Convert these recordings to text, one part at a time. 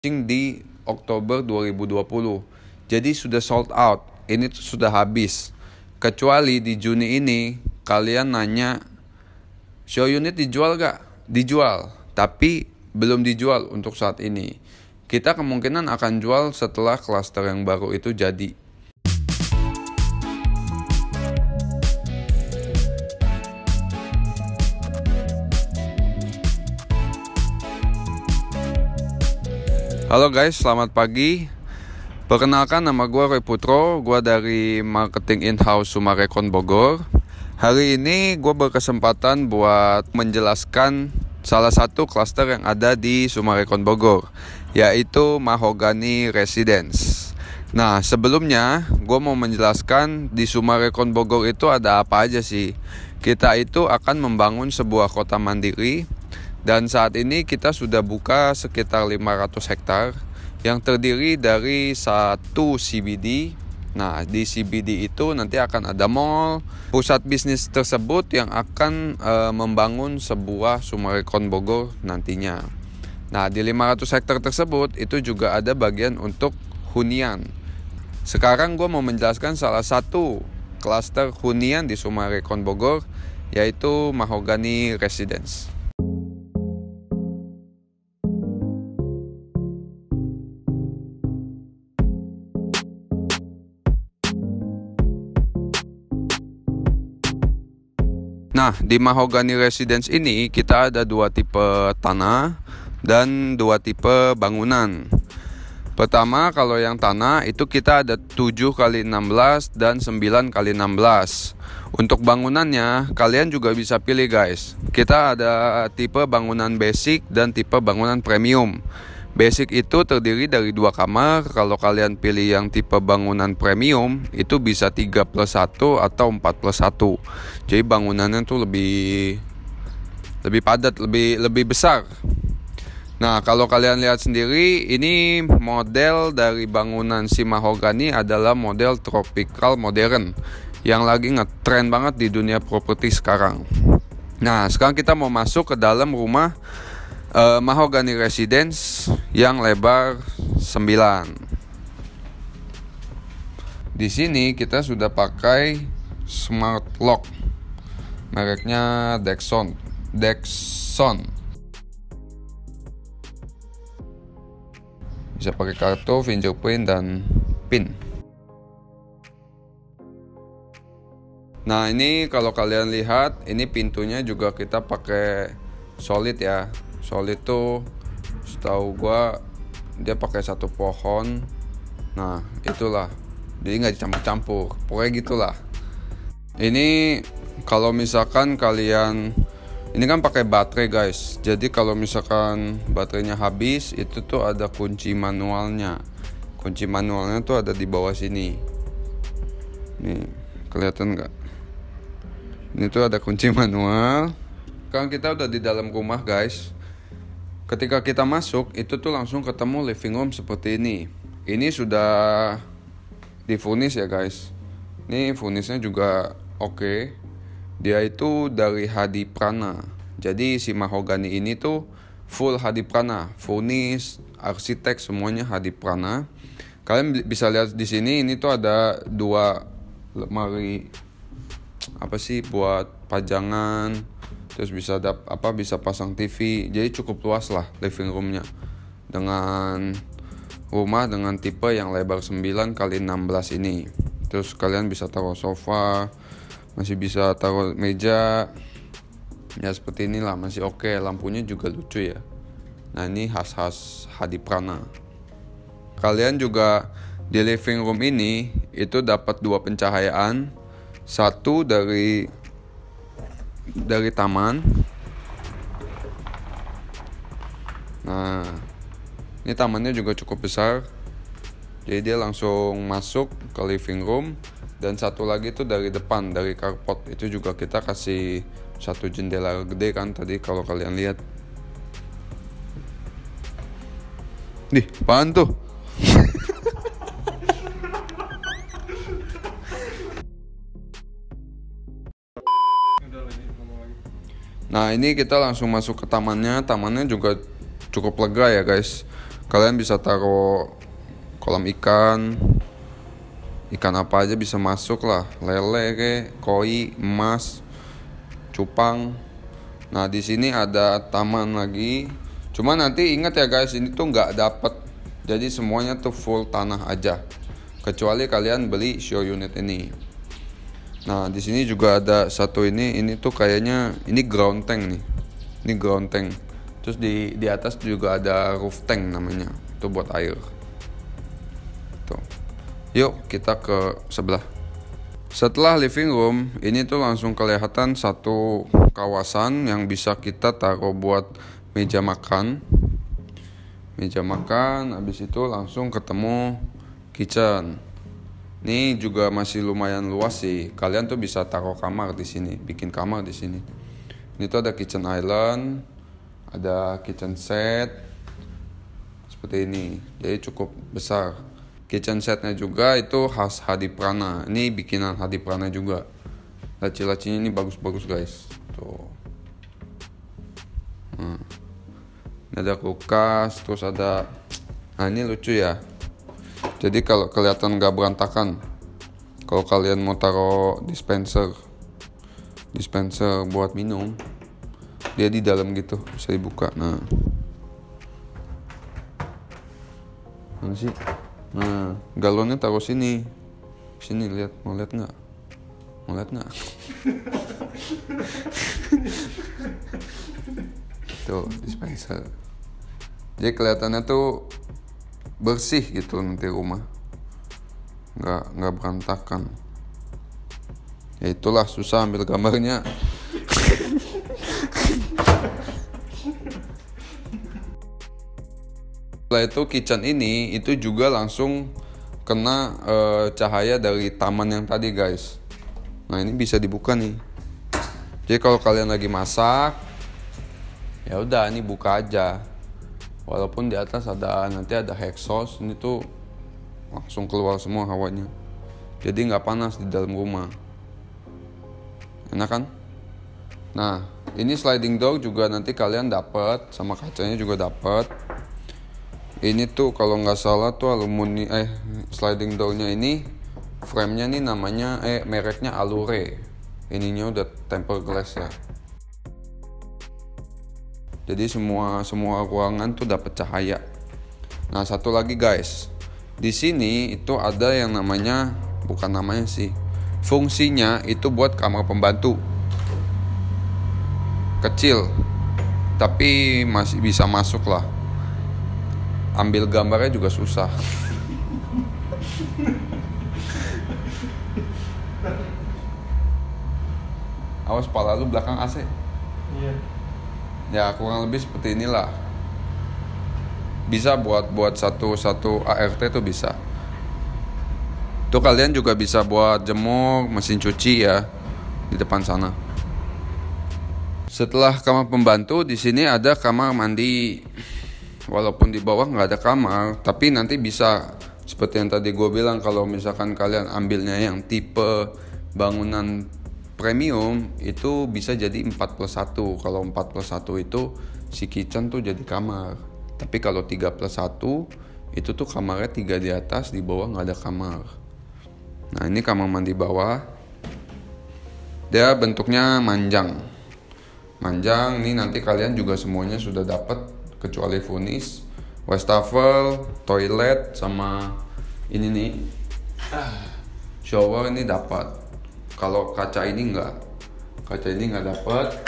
di Oktober 2020. Jadi sudah sold out. Ini sudah habis. Kecuali di Juni ini kalian nanya, show unit dijual gak? Dijual, tapi belum dijual untuk saat ini. Kita kemungkinan akan jual setelah klaster yang baru itu jadi. Halo guys, selamat pagi. Perkenalkan, nama gue Roy Putro. Gue dari marketing in-house Sumarekon Bogor. Hari ini gue berkesempatan buat menjelaskan salah satu klaster yang ada di Sumarekon Bogor, yaitu Mahogany Residence. Nah, sebelumnya gue mau menjelaskan di Sumarekon Bogor itu ada apa aja sih. Kita itu akan membangun sebuah kota mandiri, dan saat ini kita sudah buka sekitar 500 hektar yang terdiri dari satu CBD. Nah, di CBD itu nanti akan ada mall, pusat bisnis tersebut yang akan membangun sebuah Sumarekon Bogor nantinya. Nah, di 500 hektar tersebut itu juga ada bagian untuk hunian. Sekarang gue mau menjelaskan salah satu klaster hunian di Sumarekon Bogor, yaitu Mahogany Residence. Nah, di Mahogany Residence ini kita ada dua tipe tanah dan dua tipe bangunan. Pertama, kalau yang tanah itu kita ada 7x16 dan 9x16. Untuk bangunannya, kalian juga bisa pilih guys. Kita ada tipe bangunan basic dan tipe bangunan premium. Basic itu terdiri dari 2 kamar. Kalau kalian pilih yang tipe bangunan premium, itu bisa 3+1 atau 4+1. Jadi bangunannya tuh lebih padat, lebih besar. Nah, kalau kalian lihat sendiri, ini model dari bangunan si Mahogany adalah model tropical modern yang lagi ngetrend banget di dunia properti sekarang. Nah, sekarang kita mau masuk ke dalam rumah Mahogany Residence yang lebar 9. Di sini kita sudah pakai smart lock, mereknya Dexon. Bisa pakai kartu, fingerprint, dan pin. Nah, ini kalau kalian lihat, ini pintunya juga kita pakai solid ya. Solid tuh setahu gua dia pakai satu pohon. Nah, itulah. Jadi nggak dicampur-campur. Pokoknya gitulah. Ini kalau misalkan kalian, ini kan pakai baterai guys. Jadi kalau misalkan baterainya habis, itu tuh ada kunci manualnya. Kunci manualnya tuh ada di bawah sini. Nih, kelihatan nggak? Ini tuh ada kunci manual. Sekarang kita udah di dalam rumah guys. Ketika kita masuk, itu tuh langsung ketemu living room seperti ini. Ini sudah difurnish ya guys. Ini furnishnya juga oke. Dia itu dari Hadiprana. Jadi si Mahogany ini tuh full Hadiprana, furnish, arsitek semuanya Hadiprana. Kalian bisa lihat di sini, ini tuh ada 2 lemari buat pajangan. Terus bisa bisa pasang TV. Jadi cukup luas lah living roomnya. Dengan rumah dengan tipe yang lebar 9x16 ini. Terus kalian bisa taruh sofa, masih bisa taruh meja. Ya seperti inilah, masih oke. Lampunya juga lucu ya. Nah, ini khas Hadiprana. Kalian juga di living room ini itu dapat 2 pencahayaan. Satu dari taman. Nah, ini tamannya juga cukup besar. Jadi dia langsung masuk ke living room. Dan satu lagi itu dari depan, dari carport. Itu juga kita kasih satu jendela gede kan tadi kalau kalian lihat. Nih, apaan tuh? Nah, ini kita langsung masuk ke tamannya. Tamannya juga cukup lega ya guys. Kalian bisa taruh kolam ikan apa aja bisa masuk lah, lele, koi, emas, cupang. Nah di sini ada taman lagi. Cuma nanti ingat ya guys, ini tuh nggak dapet. Jadi semuanya tuh full tanah aja. Kecuali kalian beli show unit ini. Nah di sini juga ada satu ini tuh kayaknya ini ground tank nih. Ini ground tank. Terus di atas juga ada roof tank namanya. Itu buat air. Tuh. Yuk kita ke sebelah. Setelah living room, ini tuh langsung kelihatan satu kawasan yang bisa kita taruh buat meja makan. Habis itu langsung ketemu kitchen. Ini juga masih lumayan luas sih. Kalian tuh bisa taruh kamar di sini, bikin kamar di sini. Ini tuh ada kitchen island, ada kitchen set seperti ini. Jadi cukup besar. Kitchen setnya juga itu khas Hadiprana. Ini bikinan Hadiprana juga. Laci-lacinya ini bagus-bagus guys. Tuh. Ini ada kulkas, terus ada. Nah ini lucu ya. Jadi kalau kelihatan nggak berantakan. Kalau kalian mau taruh dispenser buat minum, dia di dalam gitu, bisa dibuka. Nah mana sih? Nah, galonnya taruh sini. Sini lihat, mau lihat nggak? Tuh, dispenser. Jadi kelihatannya tuh bersih gitu nanti rumah. Nggak berantakan. Ya itulah susah ambil gambarnya. Setelah itu kitchen ini itu juga langsung kena cahaya dari taman yang tadi guys. Nah ini bisa dibuka nih. Jadi kalau kalian lagi masak, ya udah ini buka aja. Walaupun di atas nanti ada exhaust, ini tuh langsung keluar semua hawanya. Jadi nggak panas di dalam rumah. Enak kan? Nah ini sliding door juga nanti kalian dapat, sama kacanya juga dapat. Ini tuh kalau nggak salah tuh sliding doornya ini frame-nya nih namanya mereknya Allure. Ininya udah tempered glass ya. Jadi semua ruangan tuh dapat cahaya. Nah satu lagi guys, di sini itu ada yang fungsinya itu buat kamar pembantu kecil, tapi masih bisa masuk lah. Ambil gambarnya juga susah. Awas pala lu belakang AC. Iya. Ya kurang lebih seperti inilah. Bisa buat satu ART tuh bisa. Tuh kalian juga bisa buat jemur, mesin cuci ya di depan sana. Setelah kamar pembantu di sini ada kamar mandi. Walaupun di bawah nggak ada kamar, tapi nanti bisa seperti yang tadi gue bilang, kalau misalkan kalian ambilnya yang tipe bangunan premium itu bisa jadi 4+1. Kalau 4+1 itu si kitchen tuh jadi kamar. Tapi kalau 3+1 itu tuh kamarnya 3 di atas, di bawah nggak ada kamar. Nah ini kamar mandi bawah. Dia bentuknya manjang. Ini nanti kalian juga semuanya sudah dapat. Kecuali furnish, wastafel, toilet, sama ini nih shower ini dapat. Kalau kaca ini nggak dapat.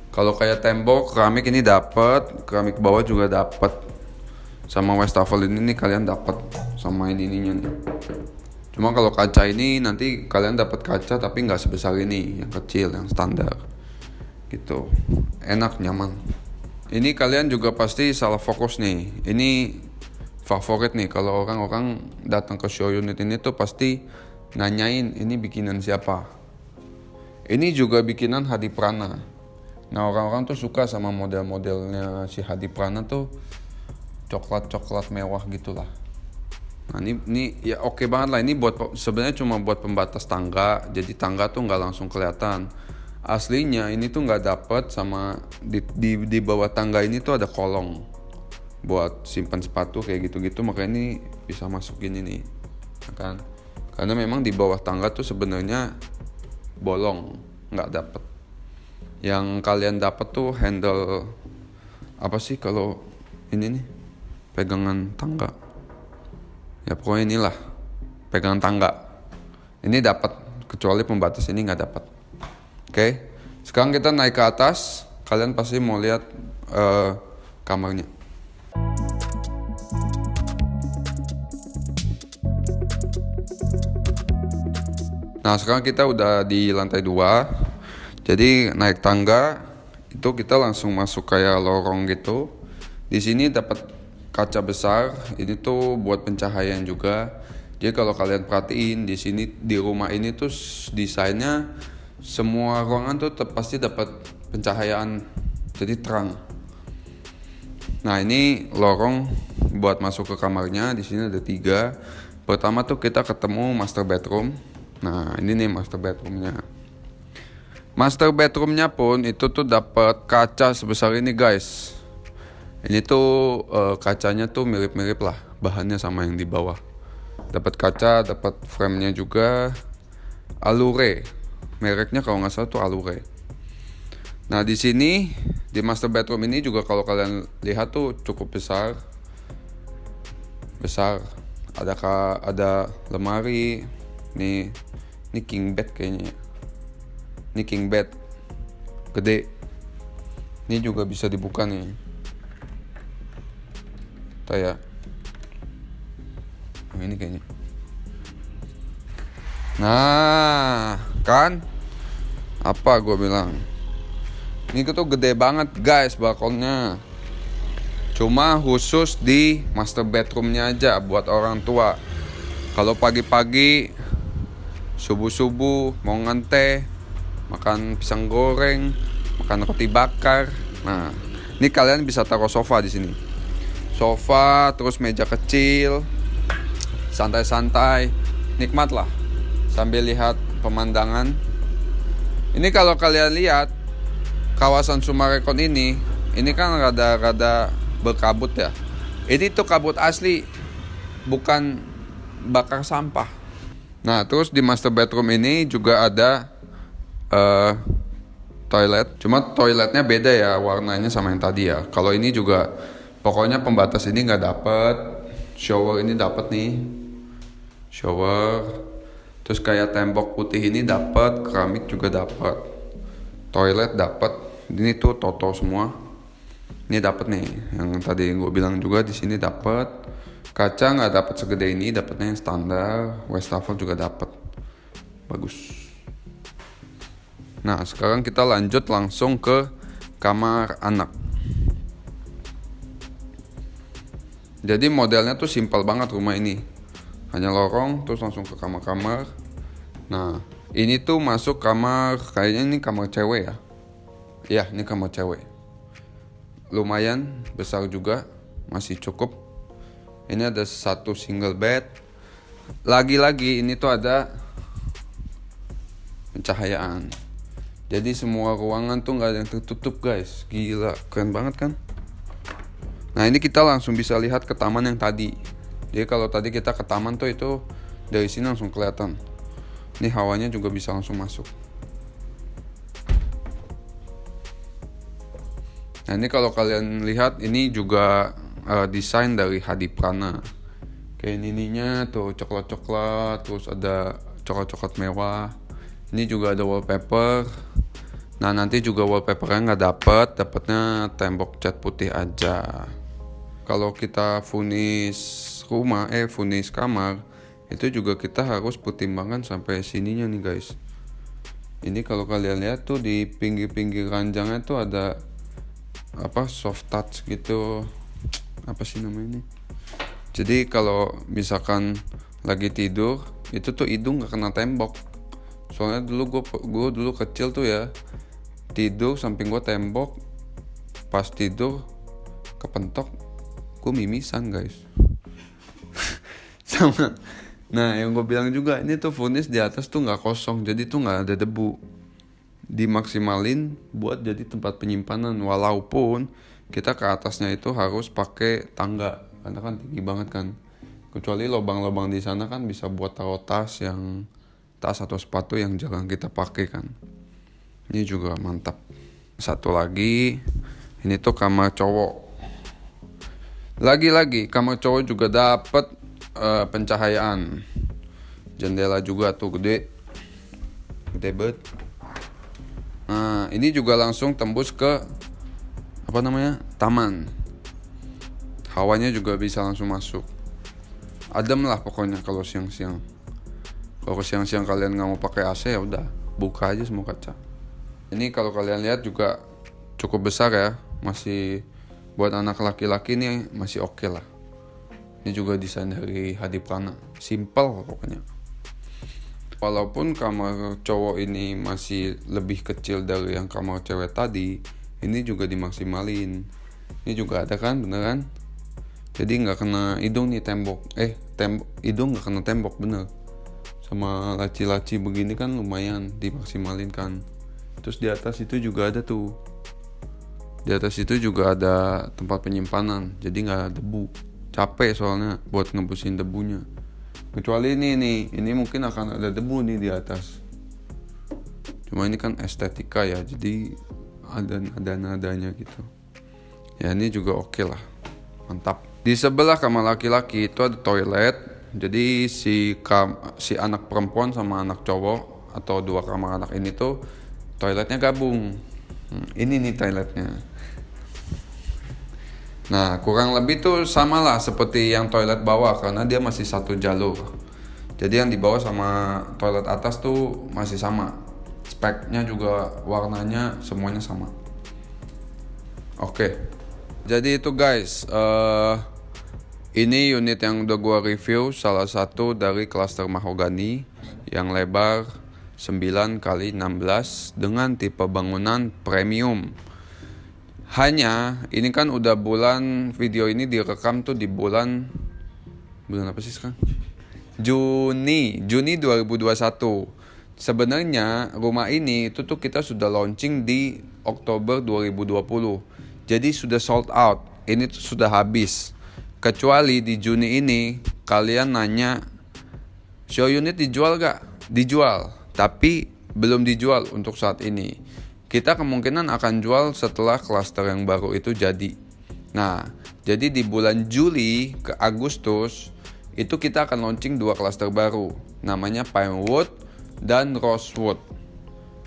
Kalau kayak tembok keramik ini dapat, keramik bawah juga dapat. Sama wastafel ini nih kalian dapat sama ininya nih. Cuma kalau kaca ini nanti kalian dapat kaca tapi nggak sebesar ini, yang kecil, yang standar. Gitu, enak, nyaman. Ini kalian juga pasti salah fokus nih. Ini favorit nih kalau orang-orang datang ke show unit ini tuh pasti nanyain ini bikinan siapa. Ini juga bikinan Hadiprana. Nah orang-orang tuh suka sama model-modelnya si Hadiprana tuh coklat mewah gitulah. Nah ini ya oke banget lah. Ini sebenarnya cuma buat pembatas tangga. Jadi tangga tuh nggak langsung kelihatan. Aslinya ini tuh nggak dapet sama di bawah tangga ini tuh ada kolong. buat simpan sepatu kayak gitu-gitu, makanya ini bisa masukin ini kan. Karena memang di bawah tangga tuh sebenarnya bolong, nggak dapet. Yang kalian dapat tuh handle apa sih kalau ini nih, pegangan tangga ya, pokoknya inilah pegangan tangga ini dapat, kecuali pembatas ini nggak dapat. Oke, sekarang kita naik ke atas. Kalian pasti mau lihat kamarnya. Nah, sekarang kita udah di lantai 2. Jadi naik tangga itu kita langsung masuk kayak lorong gitu. Di sini dapat kaca besar. Ini tuh buat pencahayaan juga. Jadi kalau kalian perhatiin di sini, di rumah ini tuh desainnya semua ruangan tuh pasti dapat pencahayaan. Jadi terang. Nah, ini lorong buat masuk ke kamarnya. Di sini ada 3. Pertama tuh kita ketemu master bedroom. Nah, ini nih master bedroomnya. Master bedroomnya pun itu tuh dapat kaca sebesar ini guys. Ini tuh kacanya tuh mirip-mirip lah bahannya sama yang di bawah. Dapat kaca, dapat frame-nya juga. Allure, mereknya kalau nggak salah tuh Allure. Nah, di sini di master bedroom ini juga kalau kalian lihat tuh cukup besar. Ada lemari. Ini king bed kayaknya. Ini king bed gede. Ini juga bisa dibuka nih. Kayak ini kayaknya. Nah, kan? Apa gue bilang? Ini tuh gede banget guys balkonnya. Cuma khusus di master bedroomnya aja buat orang tua. Kalau pagi-pagi subuh-subuh mau ngante, makan pisang goreng, makan roti bakar. Nah, ini kalian bisa taruh sofa di sini. Sofa, terus meja kecil, santai-santai, nikmat lah sambil lihat pemandangan. Ini kalau kalian lihat kawasan Summarecon ini kan rada-rada berkabut ya. Ini tuh kabut asli, bukan bakar sampah. Nah, terus di master bedroom ini juga ada toilet. Cuma toiletnya beda ya warnanya sama yang tadi ya. Kalau ini juga pokoknya pembatas ini nggak dapet. Shower ini dapet nih. Shower. Terus kayak tembok putih ini dapet. Keramik juga dapet. Toilet dapet. Ini tuh toto semua. Ini dapet nih. Yang tadi gue bilang juga di sini dapet. Kaca nggak dapat segede ini, dapatnya yang standar. Wastafel juga dapat, bagus. Nah, sekarang kita lanjut langsung ke kamar anak. Jadi modelnya tuh simpel banget rumah ini, hanya lorong terus langsung ke kamar-kamar. Nah, ini tuh masuk kamar, kayaknya ini kamar cewek ya. Iya, ini kamar cewek. Lumayan besar juga, masih cukup. Ini ada satu single bed. Lagi-lagi ini tuh ada pencahayaan. Jadi semua ruangan tuh gak ada yang tertutup guys. Gila, keren banget kan? Nah, ini kita langsung bisa lihat ke taman yang tadi. Jadi kalau tadi kita ke taman tuh itu dari sini langsung kelihatan. Ini hawanya juga bisa langsung masuk. Nah, ini kalau kalian lihat ini juga desain dari Hadi Prana. Kayak ininya tuh coklat-coklat, terus ada coklat-coklat mewah. Ini juga ada wallpaper. Nah, nanti juga wallpapernya nggak dapatnya tembok cat putih aja. Kalau kita funis kamar, itu juga kita harus pertimbangan sampai sininya nih guys. Ini kalau kalian lihat tuh di pinggir-pinggir ranjangnya tuh ada soft touch gitu. Apa sih namanya ini? Jadi kalau misalkan lagi tidur itu tuh hidung gak kena tembok. Soalnya dulu gue dulu kecil tuh ya, tidur samping gue tembok, pas tidur kepentok gue mimisan guys. Sama. Nah, yang gue bilang juga ini tuh furnis di atas tuh nggak kosong, jadi tuh nggak ada debu. Dimaksimalin buat jadi tempat penyimpanan, walaupun kita ke atasnya itu harus pakai tangga karena kan tinggi banget kan. Kecuali lubang-lubang di sana kan bisa buat taruh tas atau sepatu yang jarang kita pakai kan. Ini juga mantap. Satu lagi, ini tuh kamar cowok. Lagi-lagi kamar cowok juga dapat pencahayaan. Jendela juga tuh gede banget. Nah, ini juga langsung tembus ke taman. Hawanya juga bisa langsung masuk. Adem lah pokoknya kalau siang-siang. Kalau siang-siang kalian nggak mau pakai AC ya udah buka aja semua kaca. Ini kalau kalian lihat juga cukup besar ya, masih buat anak laki-laki nih masih oke lah. Ini juga desain dari Hadiprana, simple pokoknya. Walaupun kamar cowok ini masih lebih kecil dari yang kamar cewek tadi, ini juga dimaksimalin. Ini juga ada kan, beneran? Jadi nggak kena hidung nih tembok. Hidung nggak kena tembok bener. Sama laci-laci begini kan lumayan dimaksimalin kan. Terus di atas itu juga ada tuh. Di atas itu juga ada tempat penyimpanan. Jadi nggak ada debu. Capek soalnya buat ngebusin debunya. Kecuali ini mungkin akan ada debu nih di atas. Cuma ini kan estetika ya, jadi ada nada-nadanya gitu. Ya ini juga oke lah, mantap. Di sebelah kamar laki-laki itu ada toilet. Jadi si anak perempuan sama anak cowok atau dua kamar anak ini tuh toiletnya gabung. Ini nih toiletnya. Nah kurang lebih tuh sama lah seperti yang toilet bawah karena dia masih satu jalur. Jadi yang di bawah sama toilet atas tuh masih sama. Speknya juga warnanya semuanya sama. Oke. Jadi itu guys, ini unit yang udah gua review, salah satu dari klaster mahogani yang lebar 9x16 dengan tipe bangunan premium. Hanya ini kan udah video ini direkam tuh di bulan apa sih sekarang? Juni 2021. Sebenarnya rumah ini itu tuh kita sudah launching di Oktober 2020. Jadi sudah sold out. Ini tuh sudah habis. Kecuali di Juni ini kalian nanya, show unit dijual gak? Dijual, tapi belum dijual untuk saat ini. Kita kemungkinan akan jual setelah klaster yang baru itu jadi. Nah, jadi di bulan Juli ke Agustus itu kita akan launching 2 klaster baru. Namanya Pinewood dan Rosewood.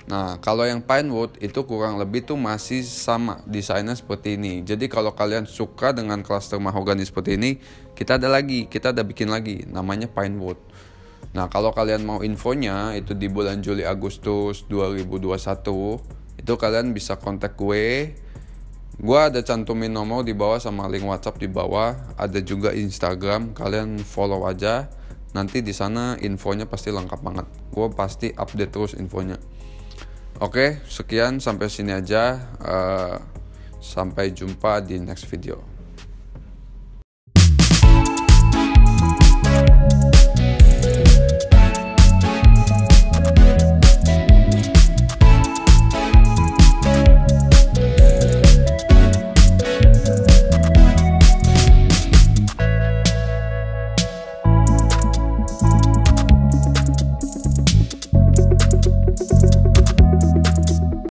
Nah, kalau yang Pinewood itu kurang lebih tuh masih sama desainnya seperti ini. Jadi kalau kalian suka dengan klaster mahogani seperti ini, kita ada bikin lagi namanya Pinewood. Nah, kalau kalian mau infonya itu di bulan Juli Agustus 2021, itu kalian bisa kontak gue. Gue ada cantumin nomor di bawah sama link WhatsApp di bawah. Ada juga Instagram, kalian follow aja. Nanti di sana infonya pasti lengkap banget. Gue pasti update terus infonya. Oke, sekian sampai sini aja. Sampai jumpa di next video.